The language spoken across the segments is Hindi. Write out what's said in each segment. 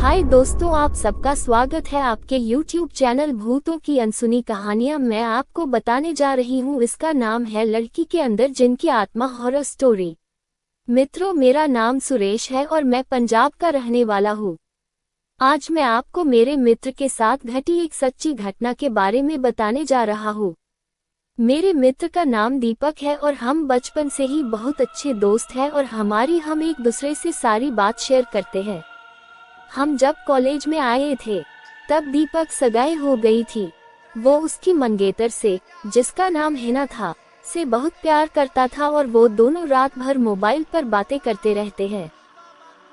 हाय दोस्तों, आप सबका स्वागत है आपके YouTube चैनल भूतों की अनसुनी कहानियां। मैं आपको बताने जा रही हूँ, इसका नाम है लड़की के अंदर जिनकी आत्मा हॉरर स्टोरी। मित्रों, मेरा नाम सुरेश है और मैं पंजाब का रहने वाला हूँ। आज मैं आपको मेरे मित्र के साथ घटी एक सच्ची घटना के बारे में बताने जा रहा हूँ। मेरे मित्र का नाम दीपक है और हम बचपन से ही बहुत अच्छे दोस्त हैं और हम एक दूसरे से सारी बात शेयर करते हैं। हम जब कॉलेज में आए थे तब दीपक सगाई हो गई थी। वो उसकी मंगेतर से, जिसका नाम हिना था, से बहुत प्यार करता था और वो दोनों रात भर मोबाइल पर बातें करते रहते हैं।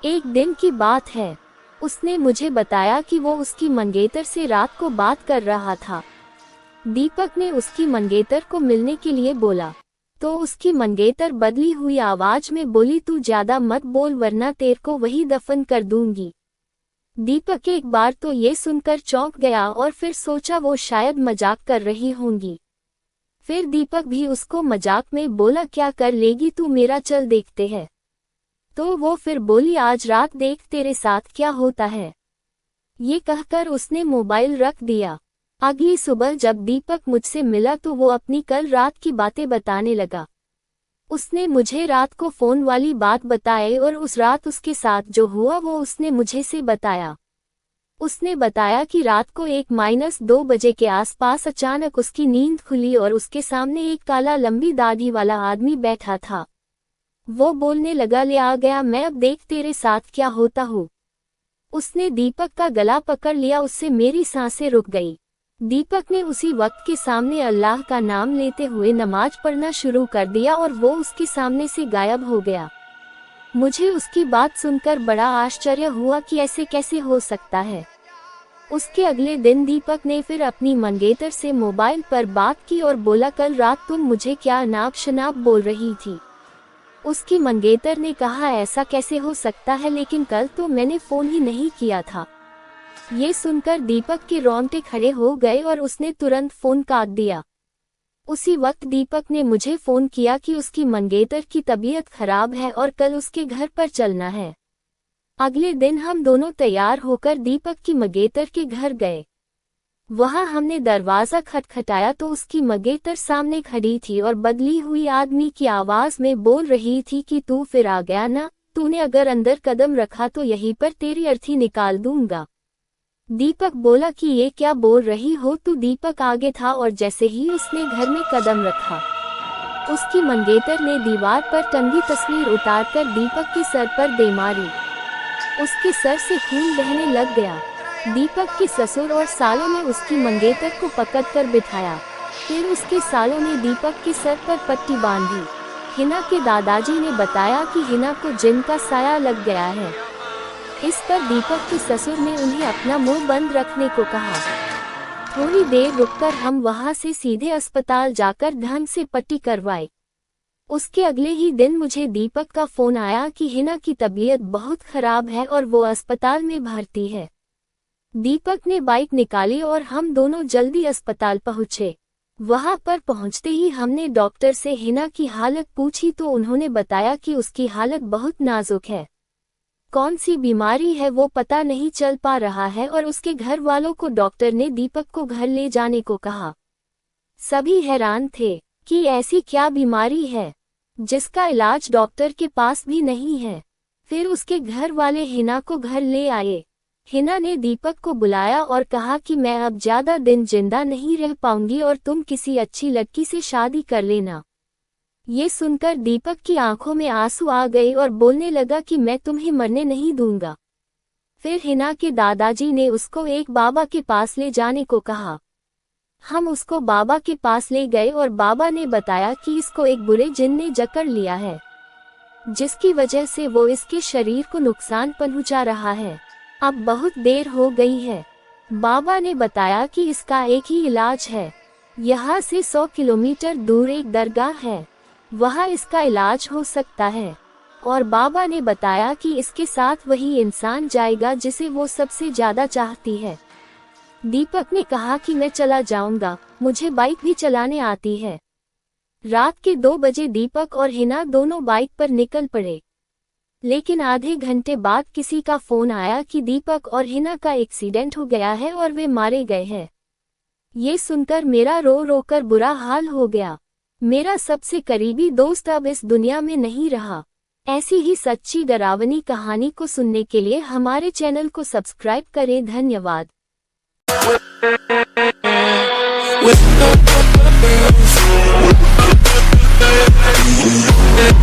एक दिन की बात है, उसने मुझे बताया कि वो उसकी मंगेतर से रात को बात कर रहा था। दीपक ने उसकी मंगेतर को मिलने के लिए बोला तो उसकी मंगेतर बदली हुई आवाज में बोली, तू ज्यादा मत बोल वरना तेरे को वही दफन कर दूंगी। दीपक एक बार तो ये सुनकर चौंक गया और फिर सोचा वो शायद मजाक कर रही होंगी। फिर दीपक भी उसको मजाक में बोला, क्या कर लेगी तू मेरा, चल देखते हैं। तो वो फिर बोली, आज रात देख तेरे साथ क्या होता है। ये कहकर उसने मोबाइल रख दिया। अगली सुबह जब दीपक मुझसे मिला तो वो अपनी कल रात की बातें बताने लगा। उसने मुझे रात को फोन वाली बात बताई और उस रात उसके साथ जो हुआ वो उसने मुझे से बताया। उसने बताया कि रात को 1-2 बजे के आसपास अचानक उसकी नींद खुली और उसके सामने एक काला लंबी दाढ़ी वाला आदमी बैठा था। वो बोलने लगा, ले आ गया मैं, अब देख तेरे साथ क्या होता हूँ। उसने दीपक का गला पकड़ लिया, उससे मेरी सांसें रुक गई। दीपक ने उसी वक्त के सामने अल्लाह का नाम लेते हुए नमाज पढ़ना शुरू कर दिया और वो उसके सामने से गायब हो गया। मुझे उसकी बात सुनकर बड़ा आश्चर्य हुआ कि ऐसे कैसे हो सकता है। उसके अगले दिन दीपक ने फिर अपनी मंगेतर से मोबाइल पर बात की और बोला, कल रात तुम मुझे क्या अनाप शनाप बोल रही थी। उसकी मंगेतर ने कहा, ऐसा कैसे हो सकता है, लेकिन कल तो मैंने फोन ही नहीं किया था। ये सुनकर दीपक के रोंगटे खड़े हो गए और उसने तुरंत फोन काट दिया। उसी वक्त दीपक ने मुझे फोन किया कि उसकी मंगेतर की तबीयत खराब है और कल उसके घर पर चलना है। अगले दिन हम दोनों तैयार होकर दीपक की मंगेतर के घर गए। वहां हमने दरवाजा खटखटाया तो उसकी मंगेतर सामने खड़ी थी और बदली हुई आदमी की आवाज में बोल रही थी कि तू फिर आ गया ना, तूने अगर अंदर कदम रखा तो यहीं पर तेरी अर्थी निकाल दूंगा। दीपक बोला कि ये क्या बोल रही हो तू। दीपक आगे था और जैसे ही उसने घर में कदम रखा, उसकी मंगेतर ने दीवार पर टंगी तस्वीर उतारकर दीपक के सर पर दे मारी। उसके सर से खून बहने लग गया। दीपक के ससुर और सालों ने उसकी मंगेतर को पकड़कर बिठाया। फिर उसके सालों ने दीपक के सर पर पट्टी बांधी। हिना के दादाजी ने बताया कि हिना को जिन का साया लग गया है। इस पर दीपक के ससुर ने उन्हें अपना मुंह बंद रखने को कहा। थोड़ी देर रुककर हम वहां से सीधे अस्पताल जाकर ढंग से पट्टी करवाई। उसके अगले ही दिन मुझे दीपक का फोन आया कि हिना की तबीयत बहुत खराब है और वो अस्पताल में भर्ती है। दीपक ने बाइक निकाली और हम दोनों जल्दी अस्पताल पहुंचे। वहां पर पहुंचते ही हमने डॉक्टर से हिना की हालत पूछी तो उन्होंने बताया कि उसकी हालत बहुत नाजुक है। कौन सी बीमारी है वो पता नहीं चल पा रहा है और उसके घर वालों को डॉक्टर ने दीपक को घर ले जाने को कहा। सभी हैरान थे कि ऐसी क्या बीमारी है जिसका इलाज डॉक्टर के पास भी नहीं है। फिर उसके घर वाले हिना को घर ले आए। हिना ने दीपक को बुलाया और कहा कि मैं अब ज्यादा दिन जिंदा नहीं रह पाऊंगी और तुम किसी अच्छी लड़की से शादी कर लेना। ये सुनकर दीपक की आंखों में आंसू आ गए और बोलने लगा कि मैं तुम्हें मरने नहीं दूंगा। फिर हिना के दादाजी ने उसको एक बाबा के पास ले जाने को कहा। हम उसको बाबा के पास ले गए और बाबा ने बताया कि इसको एक बुरे जिन ने जकड़ लिया है, जिसकी वजह से वो इसके शरीर को नुकसान पहुंचा रहा है। अब बहुत देर हो गई है। बाबा ने बताया कि इसका एक ही इलाज है। यहाँ से 100 किलोमीटर दूर एक दरगाह है, वहाँ इसका इलाज हो सकता है। और बाबा ने बताया कि इसके साथ वही इंसान जाएगा जिसे वो सबसे ज्यादा चाहती है। दीपक ने कहा कि मैं चला जाऊंगा, मुझे बाइक भी चलाने आती है। रात के 2 बजे दीपक और हिना दोनों बाइक पर निकल पड़े। लेकिन आधे घंटे बाद किसी का फोन आया कि दीपक और हिना का एक्सीडेंट हो गया है और वे मारे गए हैं। ये सुनकर मेरा रो रो कर बुरा हाल हो गया। मेरा सबसे करीबी दोस्त अब इस दुनिया में नहीं रहा। ऐसी ही सच्ची डरावनी कहानी को सुनने के लिए हमारे चैनल को सब्सक्राइब करें। धन्यवाद। with